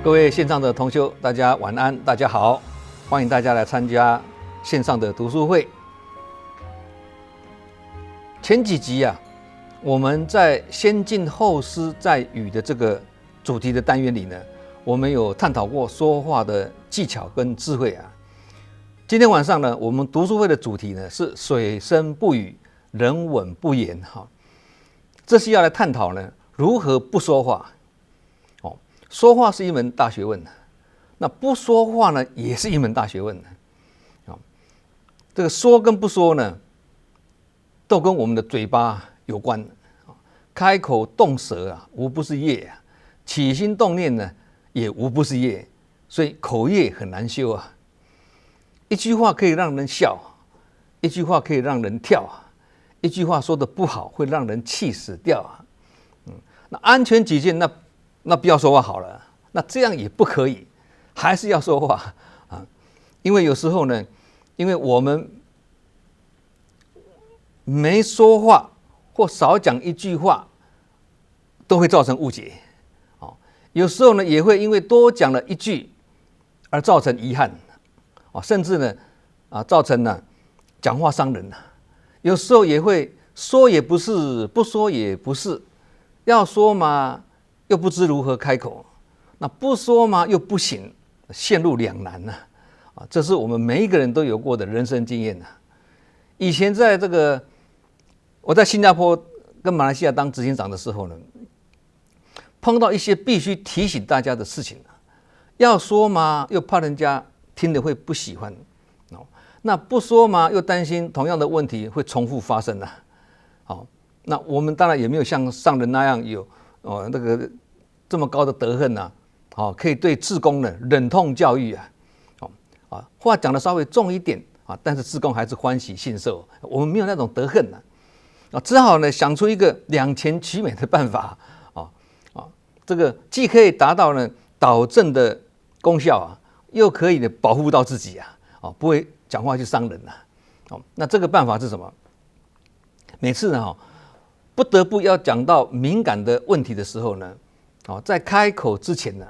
各位线上的同修，大家晚安，大家好，欢迎大家来参加线上的读书会。前几集我们在先进后施在语的这个主题的单元里呢，我们有探讨过说话的技巧跟智慧今天晚上呢，我们读书会的主题呢是水深不语，人稳不言这是要来探讨呢如何不说话。说话是一门大学问，那不说话呢也是一门大学问。这个说跟不说呢，都跟我们的嘴巴有关。开口动舌无不是业起心动念呢也无不是业，所以口业很难修一句话可以让人笑，一句话可以让人跳一句话说得不好会让人气死掉那安全起见，那不要说话好了，那这样也不可以，还是要说话因为有时候呢，因为我们没说话或少讲一句话，都会造成误解有时候呢，也会因为多讲了一句而造成遗憾甚至呢造成呢讲话伤人有时候也会说也不是，不说也不是，要说嘛又不知如何开口，那不说嘛又不行，陷入两难这是我们每一个人都有过的人生经验以前在我在新加坡跟马来西亚当执行长的时候呢，碰到一些必须提醒大家的事情要说嘛又怕人家听了会不喜欢那不说嘛又担心同样的问题会重复发生那我们当然也没有像上人那样有这么高的德行可以对志工呢忍痛教育话讲得稍微重一点但是志工还是欢喜信受。我们没有那种德行只好呢想出一个两全其美的办法这个既可以达到呢导正的功效又可以呢保护到自己不会讲话去伤人那这个办法是什么？每次呢不得不要讲到敏感的问题的时候呢在开口之前呢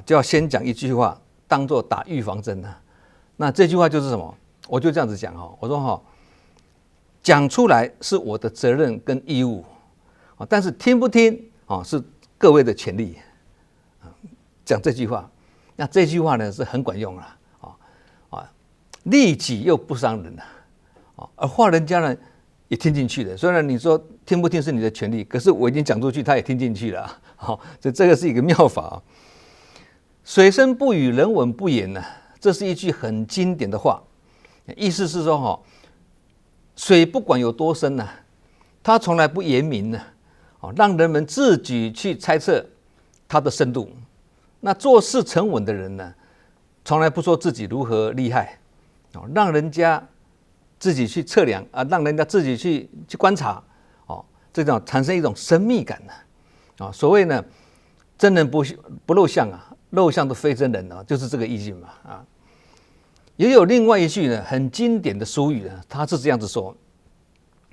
就要先讲一句话当作打预防针那这句话就是什么？我就这样子讲我说讲出来是我的责任跟义务但是听不听是各位的权利讲这句话，那这句话呢是很管用利己又不伤人而话人家呢也听进去了。虽然你说听不听是你的权利，可是我已经讲出去，他也听进去了所以这个是一个妙法水深不语，人稳不言这是一句很经典的话，意思是说水不管有多深它从来不言明让人们自己去猜测它的深度。那做事沉稳的人呢，从来不说自己如何厉害让人家自己去测量让人家自己去观察这种产生一种神秘感所谓呢真人不露相露相都非真人就是这个意境嘛也有另外一句呢很经典的俗语他是这样子说，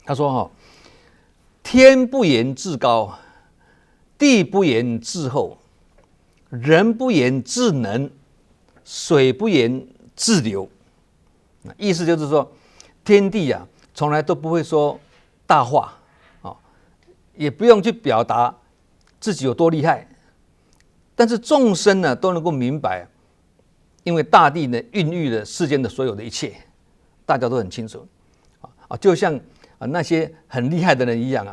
他说天不言自高，地不言自厚，人不言自能，水不言自流。意思就是说天地从来都不会说大话也不用去表达自己有多厉害，但是众生呢都能够明白，因为大地呢孕育了世间的所有的一切，大家都很清楚就像那些很厉害的人一样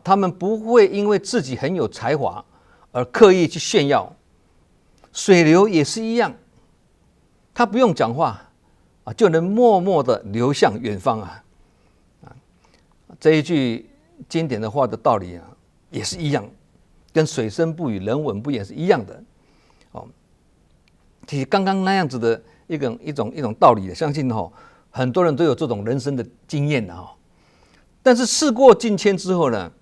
他们不会因为自己很有才华而刻意去炫耀。水流也是一样，他不用讲话就能默默的流向远方这一句经典的话的道理也是一样，跟水深不语，人稳不言是一样的其实刚刚那样子的一种道理相信很多人都有这种人生的经验但是事过境迁之后呢，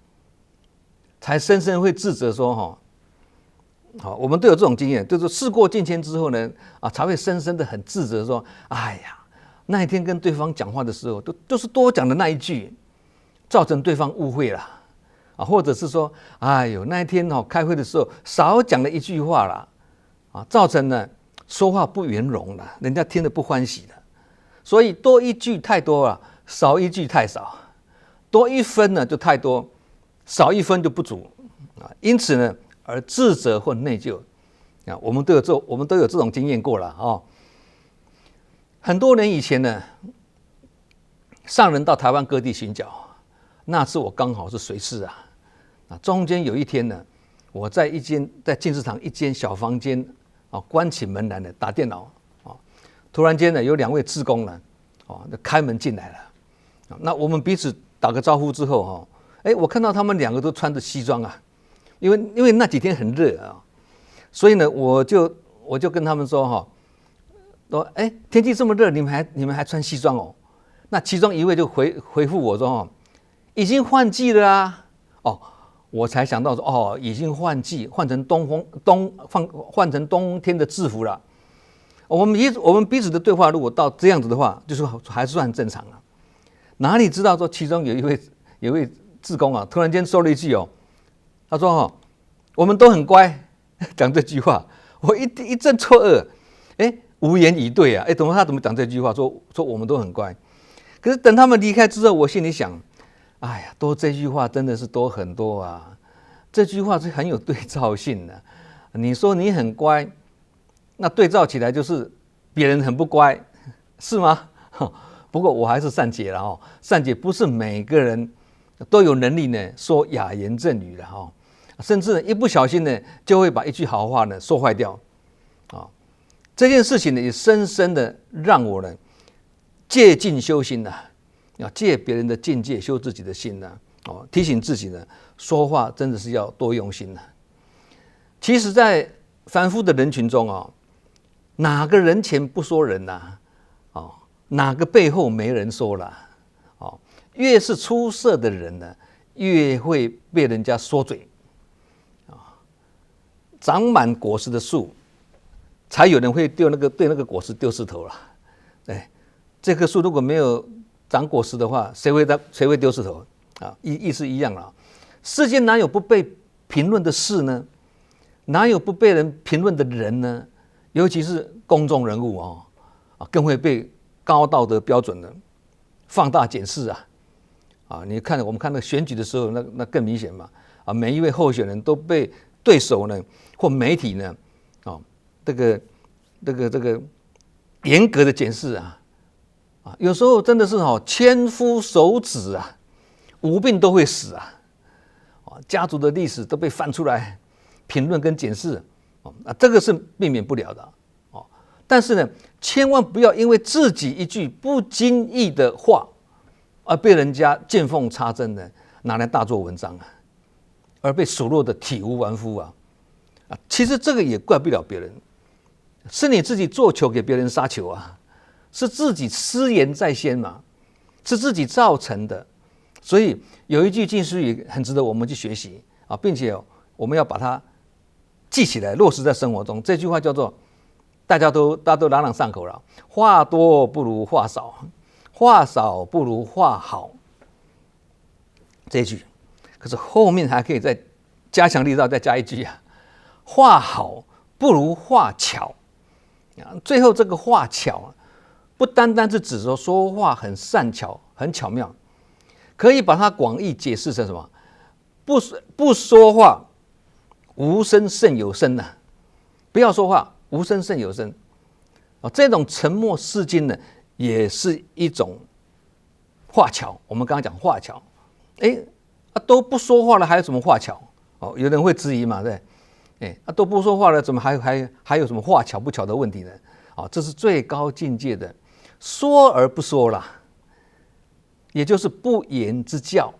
才深深会自责说我们都有这种经验，就是事过境迁之后呢才会深深的很自责说，哎呀，那一天跟对方讲话的时候都是多讲的那一句，造成对方误会了或者是说，哎呦，那一天开会的时候少讲了一句话啦造成呢说话不圆融了，人家听得不欢喜了。所以多一句太多了，少一句太少，多一分呢就太多，少一分就不足因此呢，而自责或内疚我们都有这种经验过了很多年以前呢，上人到台湾各地寻脚，那次我刚好是随侍中间有一天呢，我在进士堂一间小房间关起门来呢打电脑突然间呢有2位志工呢开门进来了那我们彼此打个招呼之后我看到他们2个都穿着西装因为那几天很热所以呢我就跟他们说天气这么热，你们还穿西装那其中一位就回复我说已经换季了我才想到说已经换季，换成冬天的制服了。我们彼此的对话如果到这样子的话，就是还是算正常哪里知道说其中有一位志工突然间说了一句他说我们都很乖，讲这句话，我一阵错愕，无言以对他怎么讲这句话？说我们都很乖。可是等他们离开之后，我心里想，哎呀，多这句话真的是多很多这句话是很有对照性的。你说你很乖，那对照起来就是别人很不乖，是吗？不过我还是善解了善解不是每个人都有能力呢说雅言正语的甚至一不小心呢就会把一句好话呢说坏掉这件事情呢也深深的让我呢借境修心要借别人的境界修自己的心提醒自己呢说话真的是要多用心其实在凡夫的人群中哪个人前不说人哪个背后没人说了越是出色的人呢越会被人家说嘴长满果实的树才有人会对那个果实丢石头了这棵树如果没有长果实的话，谁会丢石头意思一样了世间哪有不被评论的事呢？哪有不被人评论的人呢？尤其是公众人物更会被高道德标准的放大检视你看我们看那个选举的时候，那更明显嘛每一位候选人都被对手呢或媒体呢这个严格的检视有时候真的是千夫手指无病都会死家族的历史都被翻出来评论跟检视这个是避免不了的但是呢千万不要因为自己一句不经意的话而被人家见缝插针的拿来大做文章而被数落的体无完肤其实这个也怪不了别人，是你自己做球给别人杀球是自己失言在先嘛，是自己造成的。所以有一句近思语很值得我们去学习并且我们要把它记起来落实在生活中。这句话叫做大家都朗朗上口了，话多不如话少，话少不如话好。这一句可是后面还可以再加强力道，再加一句话好不如话巧最后这个话巧不单单是指说话很善巧很巧妙，可以把它广义解释成什么？不说话无声胜有声不要说话无声胜有声这种沉默是金呢也是一种话巧。我们刚刚讲话巧都不说话了还有什么话巧有人会质疑嘛，对都不说话了怎么还有什么话巧不巧的问题呢这是最高境界的说而不说啦，也就是不言之教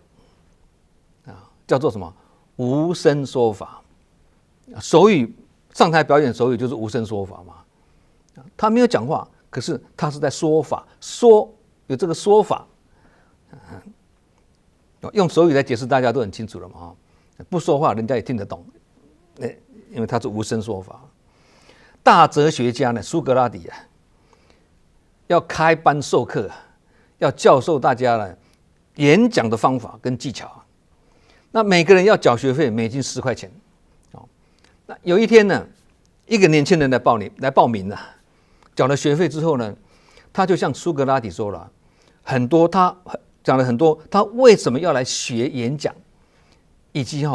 叫做什么无声说法。手语上台表演手语就是无声说法嘛，他没有讲话，可是他是在说法，说有这个说法用手语来解释大家都很清楚了嘛不说话人家也听得懂因为他是无声说法。大哲学家呢苏格拉底要开班授课要教授大家呢演讲的方法跟技巧那每个人要缴学费，每斤10块钱那有一天呢一个年轻人来报名了，缴了学费之后呢，他就向苏格拉底说了他讲了很多，他为什么要来学演讲，以及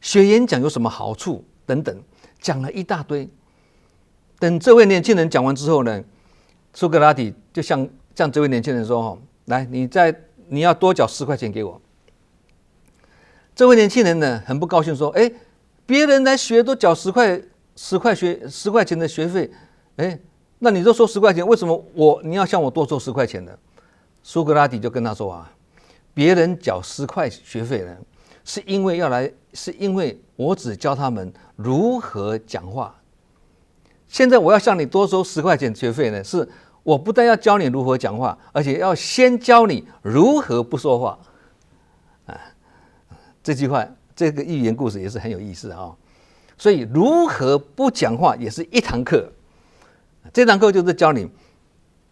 学演讲有什么好处等等，讲了一大堆。等这位年轻人讲完之后呢，苏格拉底就向这位年轻人说：“来，你要多缴10块钱给我。”这位年轻人呢很不高兴，说：“别人来学都缴10块钱的学费，那你都收10块钱，为什么你要向我多收10块钱呢？”苏格拉底就跟他说别人缴10块学费呢，是因为我只教他们如何讲话。现在我要向你多收10块钱学费呢，是我不但要教你如何讲话，而且要先教你如何不说话。这句话，这个寓言故事也是很有意思所以如何不讲话也是一堂课。这堂课就是教你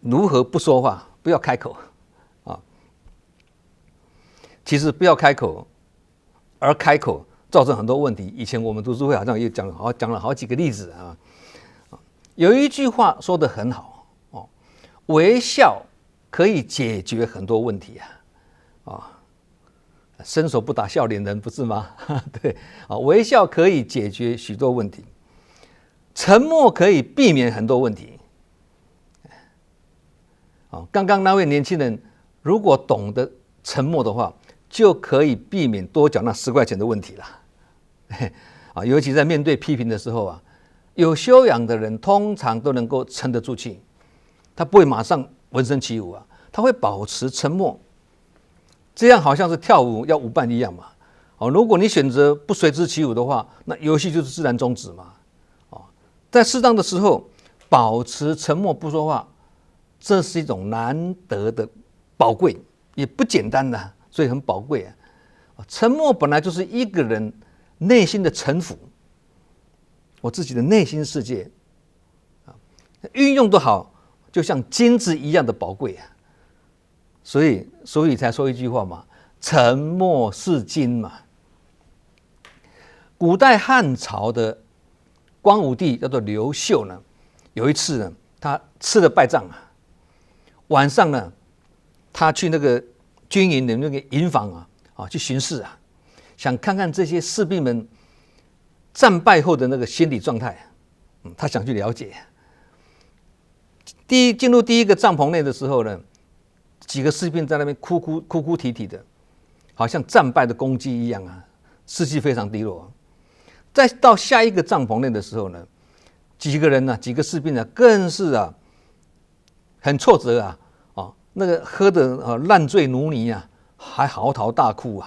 如何不说话，不要开口其实不要开口，而开口造成很多问题。以前我们读书会好像也讲了好几个例子有一句话说得很好微笑可以解决很多问题伸手不打笑脸人，不是吗？对微笑可以解决许多问题，沉默可以避免很多问题。刚刚那位年轻人如果懂得沉默的话，就可以避免多缴那10块钱的问题了。尤其在面对批评的时候有修养的人通常都能够沉得住气，他不会马上闻声起舞他会保持沉默，这样好像是跳舞要舞伴一样嘛。如果你选择不随之起舞的话，那游戏就是自然终止嘛。在适当的时候保持沉默不说话，这是一种难得的宝贵，也不简单的，所以很宝贵沉默本来就是一个人内心的臣服，我自己的内心世界运用得好，就像金子一样的宝贵所以才说一句话嘛，沉默是金嘛。古代汉朝的光武帝叫做刘秀呢，有一次呢，他吃了败仗晚上呢，他去那个军营的那个营房去巡视想看看这些士兵们战败后的那个心理状态，他想去了解。进入第一个帐篷内的时候呢，几个士兵在那边哭哭啼啼的，好像战败的公鸡一样士气非常低落。再到下一个帐篷内的时候呢，几个士兵更是很挫折那个喝得烂醉如泥还嚎啕大哭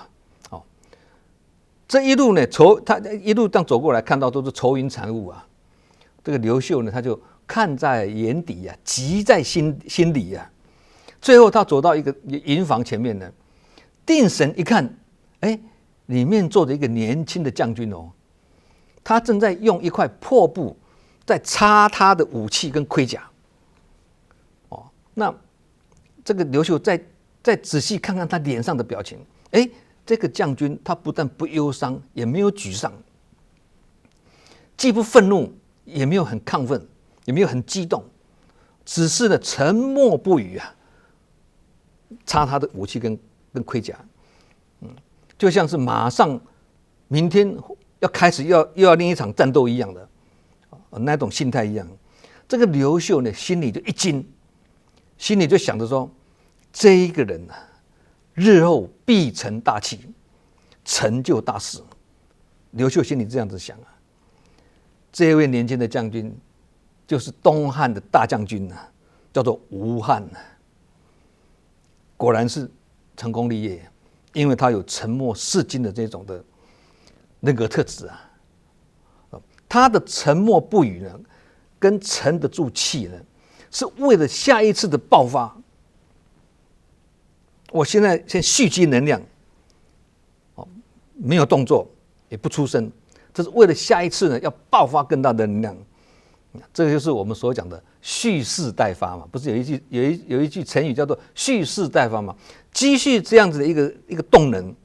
这一路呢，他一路这样走过来，看到都是愁云惨雾这个刘秀呢，他就看在眼底急在心里最后他走到一个营房前面呢，定神一看，里面坐着一个年轻的将军他正在用一块破布在擦他的武器跟盔甲那这个刘秀再仔细看看他脸上的表情，这个将军他不但不忧伤，也没有沮丧，既不愤怒，也没有很亢奋，也没有很激动，只是呢沉默不语擦他的武器跟盔甲，就像是马上明天要开始又要另一场战斗一样的那种心态一样。这个刘秀呢心里就一惊，心里就想着说，这一个人日后必成大器，成就大事。刘秀心里这样子想这位年轻的将军就是东汉的大将军叫做吴汉果然是成功立业，因为他有沉默是金的这种的人格特质他的沉默不语呢，跟沉得住气呢，是为了下一次的爆发。我现在先蓄积能量没有动作，也不出声，这是为了下一次呢要爆发更大的能量。这个就是我们所讲的蓄势待发嘛，不是有一句成语叫做蓄势待发嘛？积蓄这样子的一个动能，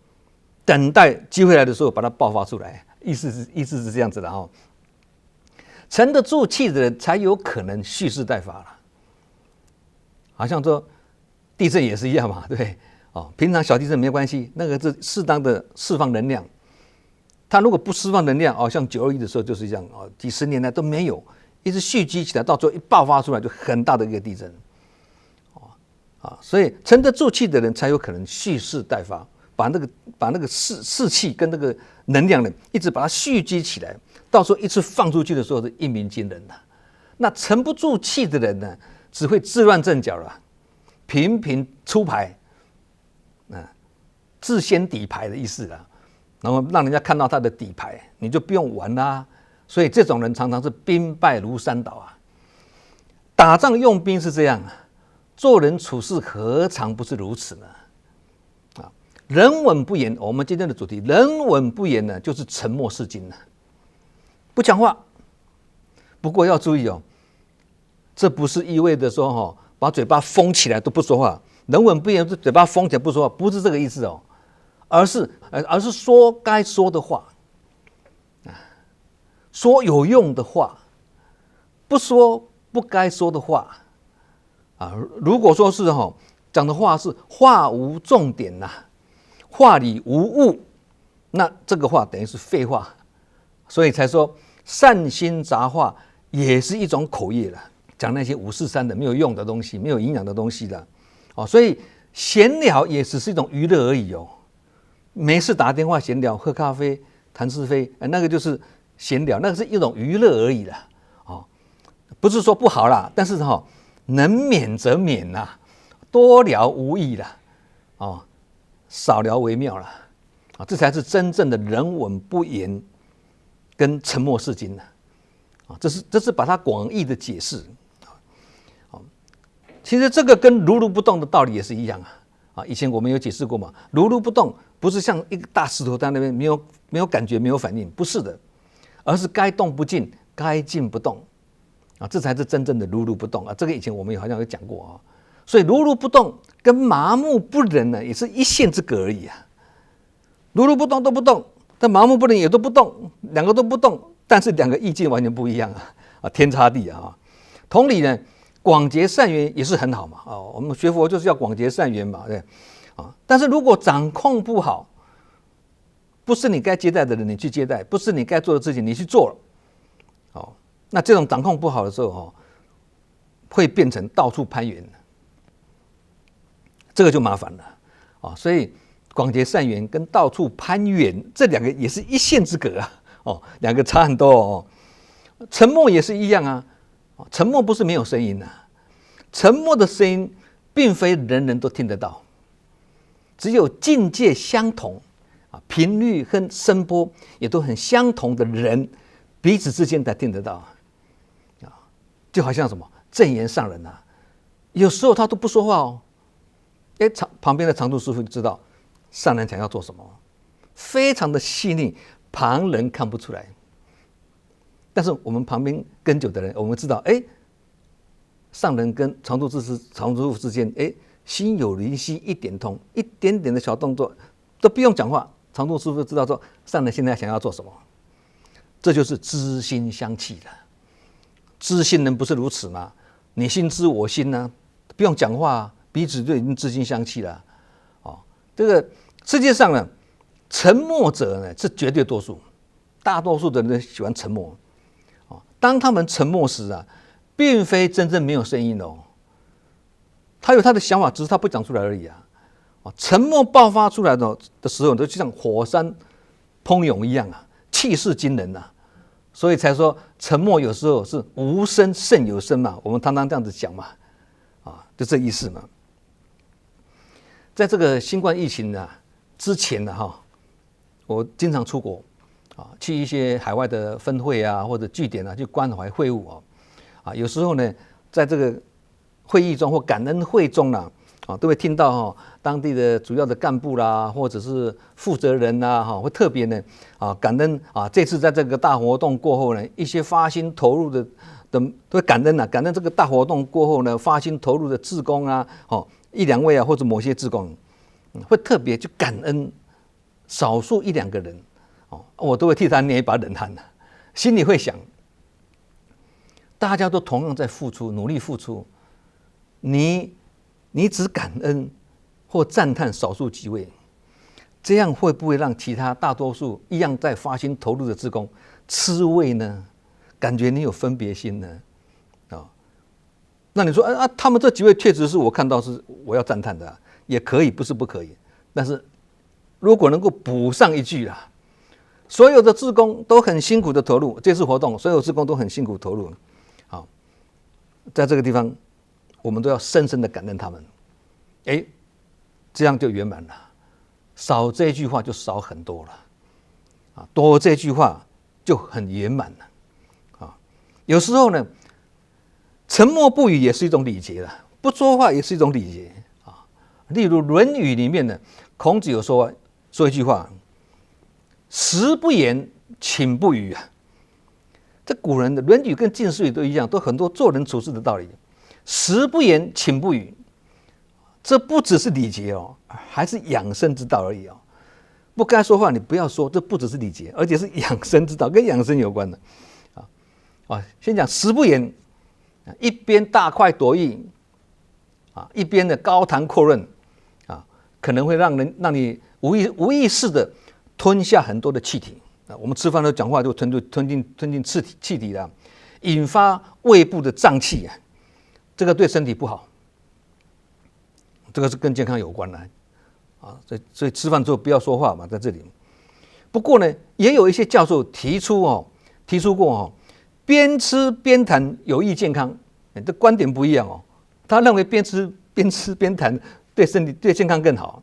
等待机会来的时候把它爆发出来，意思是这样子的沉得住气的人才有可能蓄势待发了。好像说地震也是一样嘛，对不对？平常小地震没关系，那个是适当的释放能量。它如果不释放能量，像921的时候就是这样，几十年来都没有，一直蓄积起来，到最后一爆发出来就很大的一个地震。所以沉得住气的人才有可能蓄势待发，把那个士气跟那个能量呢，一直把它蓄积起来，到时候一次放出去的时候是一鸣惊人的。那沉不住气的人呢，只会自乱阵脚了，频频出牌，自先底牌的意思啦，然后让人家看到他的底牌，你就不用玩啦。所以这种人常常是兵败如山倒啊。打仗用兵是这样啊，做人处事何尝不是如此呢？人稳不言，我们今天的主题，人稳不言呢，就是沉默是金了，不讲话。不过要注意这不是意味着说把嘴巴封起来都不说话。人稳不言是嘴巴封起来不说话，不是这个意思而是说该说的话，说有用的话，不说不该说的话如果说是讲的话是话无重点话里无物，那这个话等于是废话，所以才说善心杂话也是一种口业了，讲那些543的没有用的东西，没有营养的东西的所以闲聊也只是一种娱乐而已没事打电话闲聊，喝咖啡谈是非，那个就是闲聊，那个是一种娱乐而已啦不是说不好啦，但是能免则免多聊无益啦少聊为妙啦这才是真正的人稳不言跟沉默是金这是把它广义的解释其实这个跟如如不动的道理也是一样以前我们有解释过嘛，如如不动不是像一个大石头在那边没有感觉没有反应，不是的，而是该动不静，该静不动这才是真正的如如不动这个以前我们好像有讲过所以如如不动跟麻木不仁呢，也是一线之隔而已如如不动都不动，但麻木不仁也都不动，两个都不动，但是两个意境完全不一样天差地同理呢，广结善缘也是很好嘛我们学佛就是要广结善缘嘛，对但是如果掌控不好，不是你该接待的人你去接待，不是你该做的事情你去做了那这种掌控不好的时候会变成到处攀援，这个就麻烦了所以广结善缘跟到处攀援这两个也是一线之隔两个差很多沉默也是一样沉默不是没有声音沉默的声音并非人人都听得到，只有境界相同频率和声波也都很相同的人，彼此之间才听得到就好像什么正言上人有时候他都不说话旁边的常住师父就知道上人想要做什么，非常的细腻，旁人看不出来，但是我们旁边跟久的人，我们知道上人跟常住师父之间心有灵犀一点通，一点点的小动作都不用讲话，常住师父知道说上人现在想要做什么，这就是知心相契了。知心人不是如此吗？你心知我心不用讲话彼此就已经知心相契了这个世界上呢，沉默者呢是绝对多数，大多数的人喜欢沉默当他们沉默时并非真正没有声音他有他的想法，只是他不讲出来而已沉默爆发出来的时候，就像火山烹涌一样气势惊人所以才说沉默有时候是无声胜有声嘛，我们常常这样子讲嘛就这意思嘛。在这个新冠疫情之前我经常出国去一些海外的分会或者据点去关怀会务有时候呢，在这个会议中或感恩会中都会听到当地的主要的干部啦，或者是负责人会特别呢感恩这次在这个大活动过后呢，一些发心投入的都会感恩感恩这个大活动过后呢，发心投入的志工一两位或者某些志工会特别去感恩少数一两个人我都会替他捏一把冷汗心里会想大家都同样在付出，努力付出，你只感恩或赞叹少数几位，这样会不会让其他大多数一样在发心投入的志工吃味呢？感觉你有分别心呢？那你说他们这几位确实是我看到是我要赞叹的，也可以，不是不可以。但是如果能够补上一句啦，所有的志工都很辛苦的投入这次活动，所有志工都很辛苦投入。好，在这个地方，我们都要深深的感恩他们。这样就圆满了。少这句话就少很多了，多这句话就很圆满了。有时候呢，沉默不语也是一种礼节了，不说话也是一种礼节啊。例如《论语》里面呢，孔子有说一句话：“食不言，寝不语啊。”这古人的《论语》跟《近世语》都一样，都很多做人处事的道理。食不言，寝不语，这不只是礼节哦，还是养生之道而已哦。不该说话你不要说，这不只是礼节，而且是养生之道，跟养生有关的。先讲食不言。一边大快朵颐一边的高谈阔论可能会让你无意识的吞下很多的气体我们吃饭的时候讲话就吞进气体了，引发胃部的胀气这个对身体不好，这个是跟健康有关的所以吃饭之后不要说话嘛，在这里。不过呢，也有一些教授提出过边吃边谈有益健康，这观点不一样他认为边吃边谈对身体对健康更好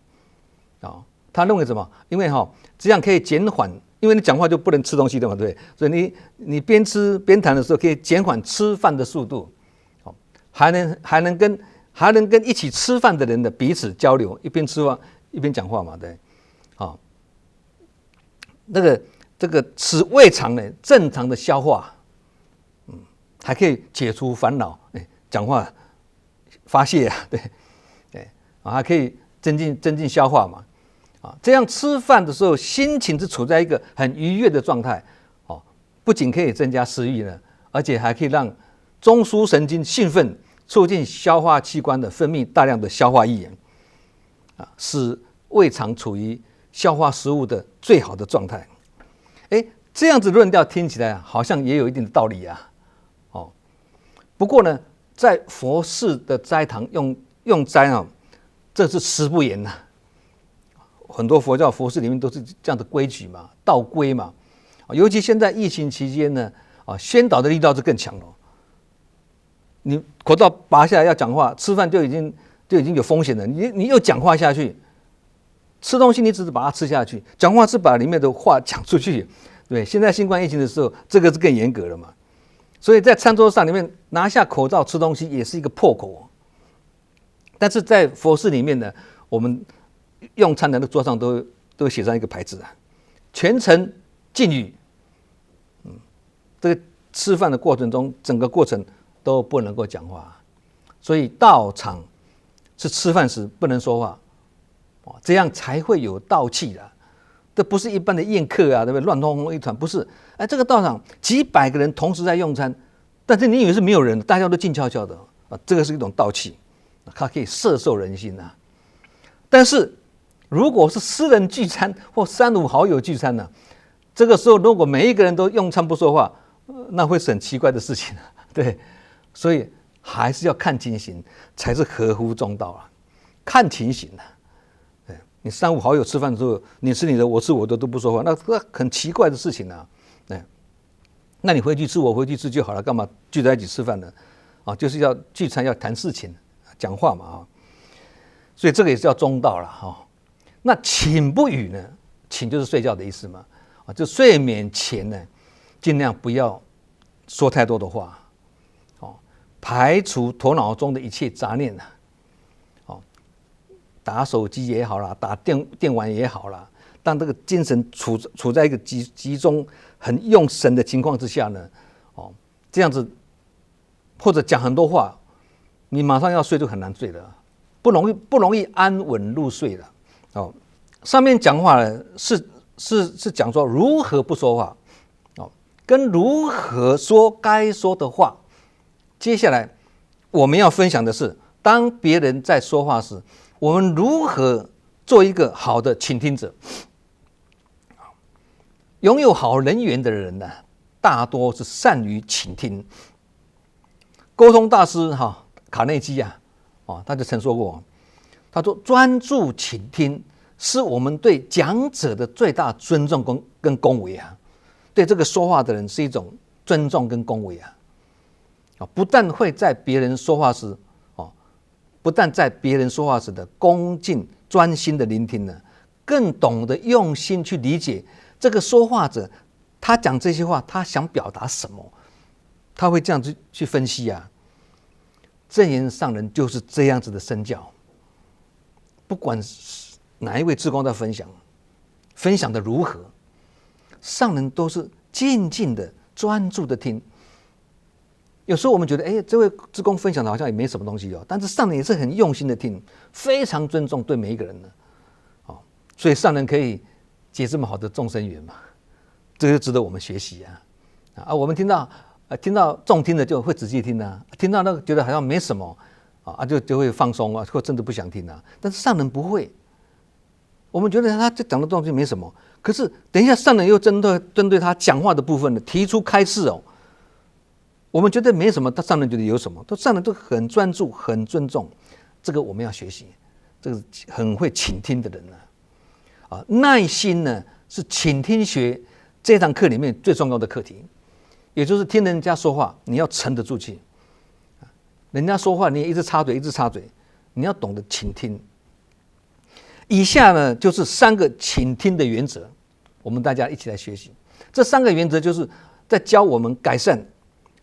他认为什么？因为这样可以减缓，因为你讲话就不能吃东西的嘛，对不对？所以你边吃边谈的时候，可以减缓吃饭的速度，还能跟一起吃饭的人的彼此交流，一边吃饭一边讲话嘛，对，这个使胃肠呢正常的消化。还可以解除烦恼，讲话发泄对，还可以增进消化嘛，这样吃饭的时候心情是处在一个很愉悦的状态，不仅可以增加食欲呢，而且还可以让中枢神经兴奋，促进消化器官的分泌大量的消化液，使胃肠处于消化食物的最好的状态。这样子论调听起来好像也有一定的道理啊。不过呢，在佛寺的斋堂用斋这是食不言很多佛教佛寺里面都是这样的规矩嘛，道规嘛。尤其现在疫情期间呢，宣导的力道是更强了。你口罩拔下来要讲话，吃饭就已经有风险了。你又讲话下去，吃东西你只是把它吃下去，讲话是把里面的话讲出去。对，现在新冠疫情的时候，这个是更严格了嘛。所以在餐桌上里面拿下口罩吃东西也是一个破口，但是在佛寺里面呢，我们用餐的桌上都写上一个牌子全程禁语。这个吃饭的过程中，整个过程都不能够讲话，所以道场是吃饭时不能说话，这样才会有道气的。这不是一般的宴客对不对？乱哄哄一团，不是。这个道场几百个人同时在用餐，但是你以为是没有人，大家都静悄悄的这个是一种道气，它可以摄受人心但是如果是私人聚餐或三五好友聚餐这个时候如果每一个人都用餐不说话，那会是很奇怪的事情对，所以还是要看情形才是合乎中道看情形你三五好友吃饭的时候，你吃你的，我吃我的都不说话，那很奇怪的事情那你回去吃，我回去吃就好了，干嘛聚在一起吃饭呢？就是要聚餐，要谈事情，讲话嘛所以这个也是叫中道了那寝不语呢？寝就是睡觉的意思嘛就睡眠前呢，尽量不要说太多的话排除头脑中的一切杂念打手机也好啦，打电玩也好啦，当这个精神处在一个集中、很用神的情况之下呢，这样子或者讲很多话，你马上要睡就很难睡了，不容易安稳入睡了上面讲话呢是讲说如何不说话跟如何说该说的话接下来我们要分享的是，当别人在说话时，我们如何做一个好的倾听者。拥有好人缘的人呢，大多是善于倾听。沟通大师卡内基他就曾说过，他说专注倾听是我们对讲者的最大尊重跟恭维对这个说话的人是一种尊重跟恭维不但会在别人说话时不但在别人说话时的恭敬专心的聆听呢，更懂得用心去理解这个说话者他讲这些话他想表达什么，他会这样子去分析正言上人就是这样子的身教。不管哪一位志工在分享的如何，上人都是静静的专注的听。有时候我们觉得这位志工分享的好像也没什么东西但是上人也是很用心的听，非常尊重对每一个人的所以上人可以结这么好的众生缘嘛，这个就值得我们学习我们听到重听的就会仔细听听到那个觉得好像没什么就会放松或真的不想听但是上人不会，我们觉得他讲的东西没什么，可是等一下上人又针对他讲话的部分呢提出开示我们觉得没什么，他上人觉得有什么，上人都很专注很尊重，这个我们要学习，这个很会倾听的人耐心呢是倾听学这堂课里面最重要的课题，也就是听人家说话你要沉得住气，人家说话你也一直插嘴，你要懂得倾听。以下呢就是3个倾听的原则，我们大家一起来学习。这3个原则就是在教我们改善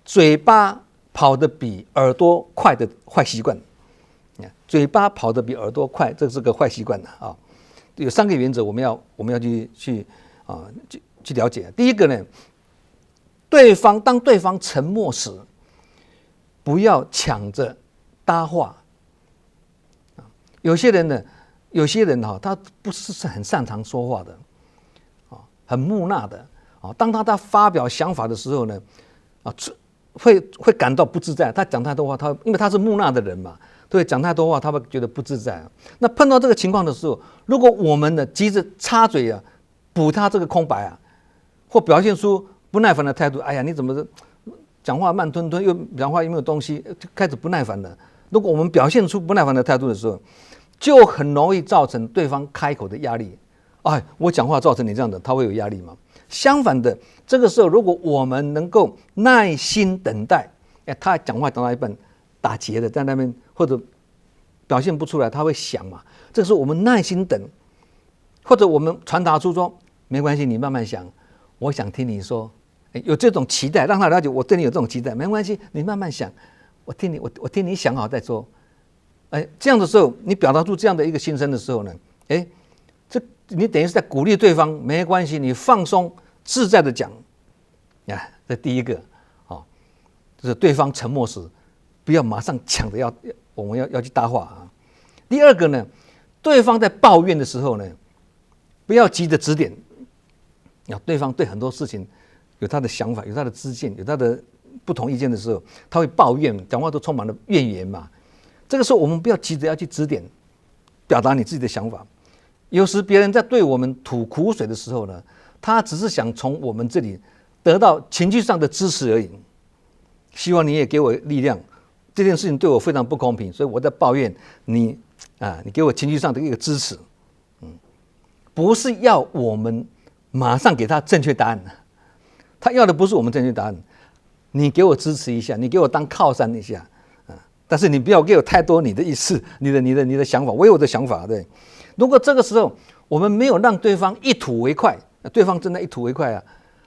嘴巴跑得比耳朵快的坏习惯。嘴巴跑得比耳朵快，这是个坏习惯有3个原则我们要去了解。第一个呢，当对方沉默时，不要抢着搭话。有些人他不是很擅长说话的很木讷的当他发表想法的时候呢会感到不自在。他讲太多话，因为他是木讷的人嘛，对，讲太多话他会觉得不自在那碰到这个情况的时候，如果我们呢急着插嘴补他这个空白或表现出不耐烦的态度，哎呀你怎么讲话慢吞吞，又讲话又没有东西，就开始不耐烦了。如果我们表现出不耐烦的态度的时候，就很容易造成对方开口的压力。我讲话造成你这样的，他会有压力吗？相反的，这个时候如果我们能够耐心等待，他讲话讲到一半打结的在那边，或者表现不出来，他会想嘛。这个时候我们耐心等，或者我们传达出说没关系，你慢慢想，我想听你说，有这种期待，让他了解我对你有这种期待，没关系，你慢慢想，我听你想好再说。这样的时候，你表达出这样的一个心声的时候呢，这你等于是在鼓励对方，没关系，你放松自在的讲。这第一个就是对方沉默时，不要马上抢着我们要去搭话第二个呢，对方在抱怨的时候呢，不要急着指点。对方对很多事情有他的想法，有他的知见，有他的不同意见的时候，他会抱怨，讲话都充满了怨言嘛。这个时候我们不要急着要去指点，表达你自己的想法。有时别人在对我们吐苦水的时候呢，他只是想从我们这里得到情绪上的支持而已，希望你也给我力量，这件事情对我非常不公平，所以我在抱怨你你给我情绪上的一个支持。不是要我们马上给他正确答案，他要的不是我们正确答案，你给我支持一下，你给我当靠山一下但是你不要给我太多你的意思，你的想法，我有我的想法。对，如果这个时候我们没有让对方一吐为快，对方真的一吐为快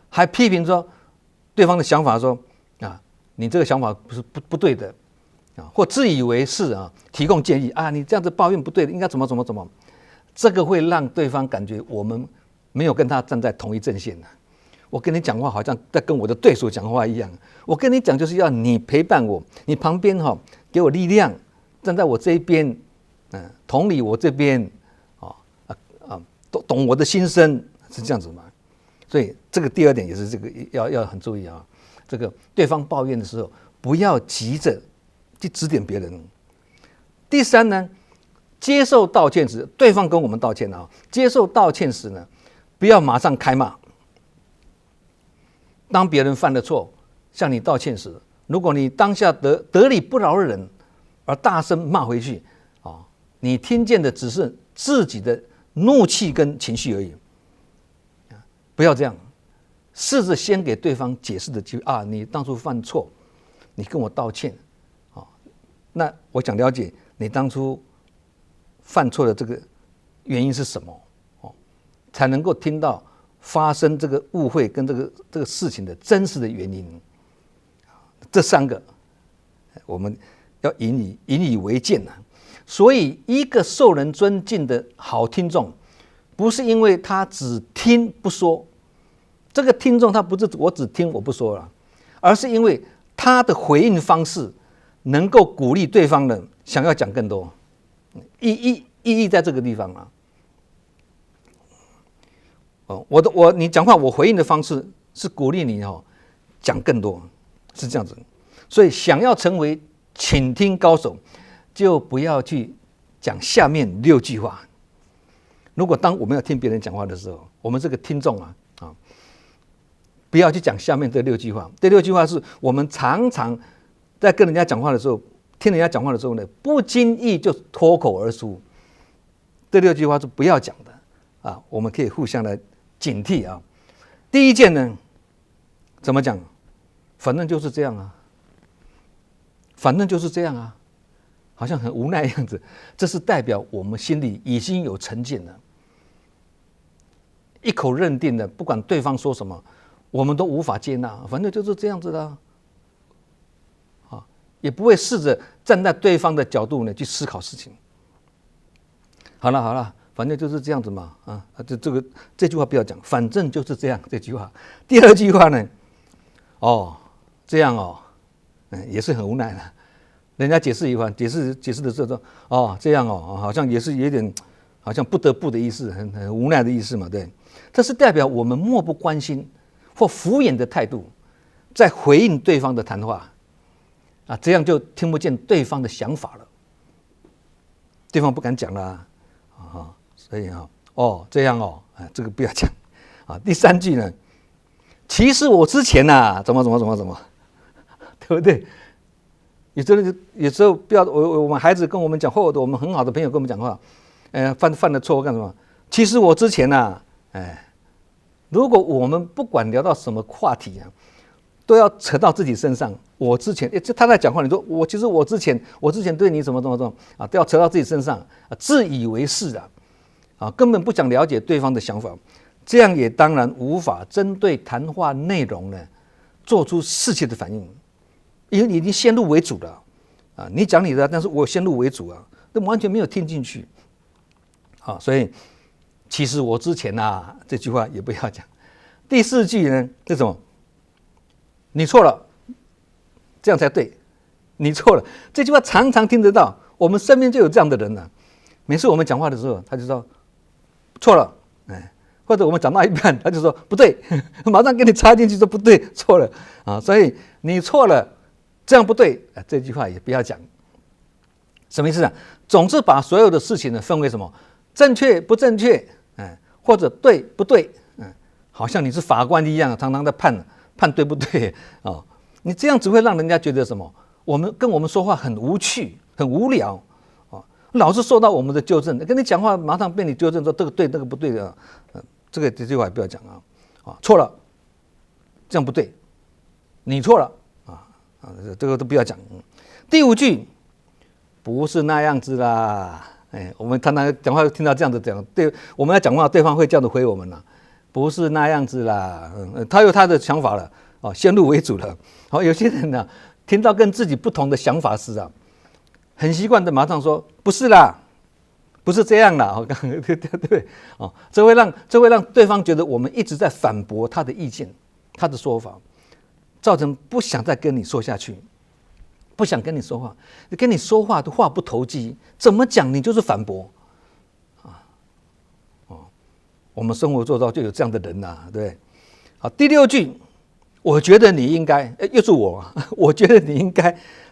还批评说对方的想法说你这个想法不对的或自以为是提供建议你这样子抱怨不对的，应该怎么，这个会让对方感觉我们没有跟他站在同一阵线我跟你讲话好像在跟我的对手讲话一样，我跟你讲就是要你陪伴我，你旁边给我力量，站在我这一边同理我这边懂我的心声，是这样子嘛。所以这个第二点也是这个要很注意这个对方抱怨的时候，不要急着去指点别人。第三呢，接受道歉时，对方跟我们道歉啊，接受道歉时呢，不要马上开骂。当别人犯了错向你道歉时，如果你当下得理不饶人而大声骂回去啊，你听见的只是自己的怒气跟情绪而已。不要这样，试着先给对方解释的机会啊，你当初犯错，你跟我道歉啊，那我想了解你当初犯错的这个原因是什么哦，才能够听到发生这个误会跟这个事情的真实的原因。这三个我们要引以为鉴啊。所以一个受人尊敬的好听众，不是因为他只听不说，这个听众他不是我只听我不说了，而是因为他的回应方式能够鼓励对方人想要讲更多，意义在这个地方啊。你讲话，我回应的方式是鼓励你讲更多，是这样子。所以想要成为倾听高手，就不要去讲下面6句话。如果当我们要听别人讲话的时候，我们这个听众不要去讲下面这6句话。这6句话是我们常常在跟人家讲话的时候，听人家讲话的时候呢，不经意就脱口而出。这6句话是不要讲的啊，我们可以互相来警惕啊。第一件呢，怎么讲？反正就是这样啊，反正就是这样啊，好像很无奈的样子。这是代表我们心里已经有成见了，一口认定的，不管对方说什么，我们都无法接纳。反正就是这样子的啊，也不会试着站在对方的角度呢去思考事情。好了，反正就是这样子嘛啊，这句话不要讲，反正就是这样这句话。第二句话呢，这样也是很无奈的。人家解释一番，解释的时候说这样好像也是有点好像不得不的意思，很无奈的意思嘛，对。这是代表我们漠不关心或敷衍的态度，在回应对方的谈话啊，这样就听不见对方的想法了，对方不敢讲了所以这样这个不要讲啊。第三句呢，其实我之前怎么，对不对？有时候不要我们孩子跟我们讲，或者我们很好的朋友跟我们讲话，犯了错干什么？其实我之前如果我们不管聊到什么话题都要扯到自己身上。我之前他在讲话，你说其实我之前对你怎么都要扯到自己身上自以为是根本不想了解对方的想法，这样也当然无法针对谈话内容呢做出适切的反应，因为你已经先入为主了你讲你的，但是我先入为主那完全没有听进去所以其实我之前这句话也不要讲。第四句呢是什么？你错了，这样才对。你错了，这句话常常听得到，我们身边就有这样的人每次我们讲话的时候，他就说错了，或者我们讲到一半，他就说不对，马上给你插进去说不对，错了所以你错了，这样不对这句话也不要讲。什么意思总是把所有的事情呢分为什么正确不正确或者对不对好像你是法官一样，常常在判对不对你这样只会让人家觉得什么？跟我们说话很无趣，很无聊老是受到我们的纠正，跟你讲话马上被你纠正说这个对那个不对的这句话也不要讲错了，这样不对，你错了这个都不要讲。第五句，不是那样子啦我们常常讲话听到这样子讲，对，我们要讲话，对方会这样子回我们不是那样子啦他有他的想法了先入为主了有些人听到跟自己不同的想法时很习惯的马上说不是啦，不是这样啦对这会让对方觉得我们一直在反驳他的意见，他的说法，造成不想再跟你说下去，不想跟你说话，跟你说话的话不投机，怎么讲你就是反驳我们生活周遭就有这样的人对不对？好，第六句，我觉得你应该，又是我，我觉得你应该。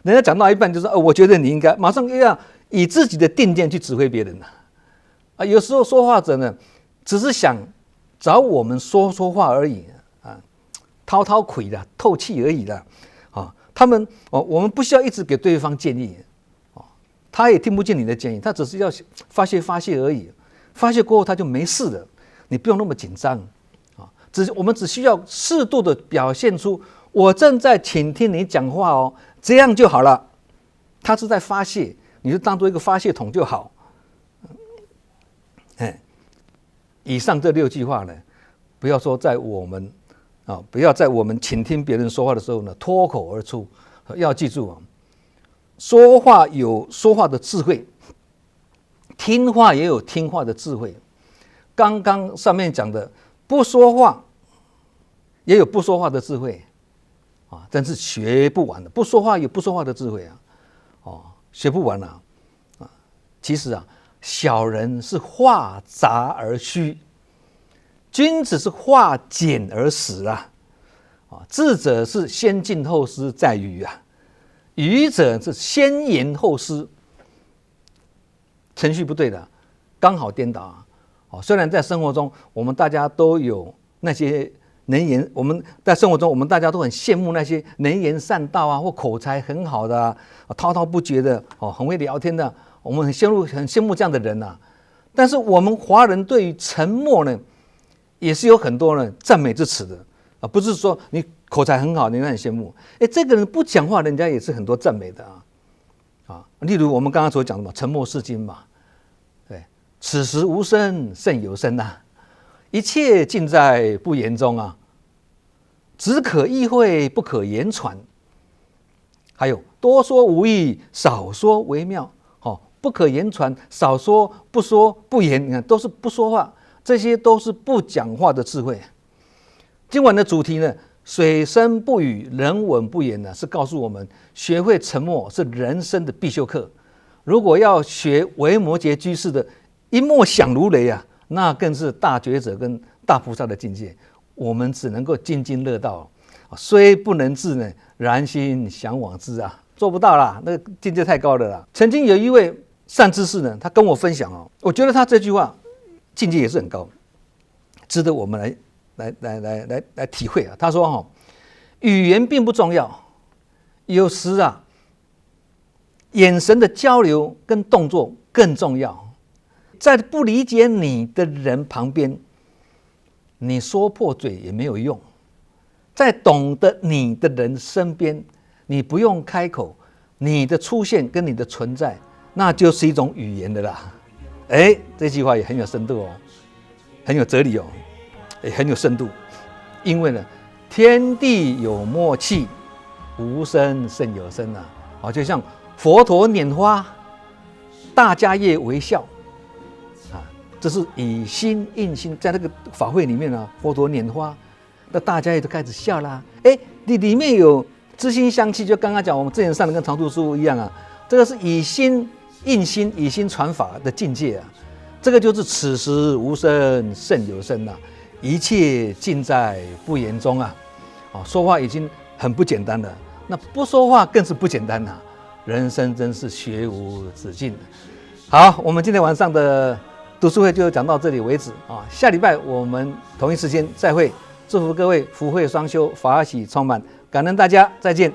人家讲到一半就说，我觉得你应该，马上又要以自己的定见去指挥别人了。有时候说话者呢，只是想找我们说话而已啊，掏气的，透气而已的啊。我们不需要一直给对方建议啊，他也听不进你的建议，他只是要发泄而已。发泄过后他就没事了，你不用那么紧张啊。我们只需要适度的表现出我正在倾听你讲话哦，这样就好了。他是在发泄，你就当做一个发泄筒就好。以上这6句话呢，不要说在我们不要在我们倾听别人说话的时候呢脱口而出。要记住说话有说话的智慧，听话也有听话的智慧。刚刚上面讲的不说话也有不说话的智慧真是学不完的。不说话有不说话的智慧学不完了其实小人是话杂而虚，君子是话简而实智者是先进后思在语愚者是先言后思，程序不对的，刚好颠倒虽然在生活中我们大家都有那些能言，我们在生活中我们大家都很羡慕那些能言善道或口才很好的滔滔不绝的很会聊天的，我们很羡慕这样的人但是我们华人对于沉默呢，也是有很多呢赞美之词的不是说你口才很好人家很羡慕，这个人不讲话人家也是很多赞美的例如我们刚刚所讲的沉默是金嘛，对，此时无声胜有声一切尽在不言中只可意会不可言传。还有多说无益，少说为妙不可言传，少说不说不言，你看都是不说话，这些都是不讲话的智慧。今晚的主题呢，水深不语，人稳不言是告诉我们学会沉默是人生的必修课。如果要学维摩诘居士的一默响如雷那更是大觉者跟大菩萨的境界。我们只能够津津乐道，虽不能至呢，然心向往之做不到啦，那个境界太高了啦。曾经有一位善知识呢，他跟我分享我觉得他这句话境界也是很高，值得我们来体会他说语言并不重要，有时眼神的交流跟动作更重要。在不理解你的人旁边，你说破嘴也没有用；在懂得你的人身边，你不用开口，你的出现跟你的存在，那就是一种语言的啦。这句话也很有深度很有哲理也很有深度。因为呢，天地有默契，无声胜有声就像佛陀拈花，大迦叶微笑这是以心应心。在那个法会里面佛陀拈花，那大家也都开始笑啦。里面有知心相契，就刚刚讲我们之前上的跟长度书一样这个是以心应心，以心传法的境界这个就是此时无声胜有声一切尽在不言中说话已经很不简单了，那不说话更是不简单人生真是学无止境。好，我们今天晚上的读书会就讲到这里为止下礼拜我们同一时间再会。祝福各位福慧双修，法喜充满，感恩大家，再见。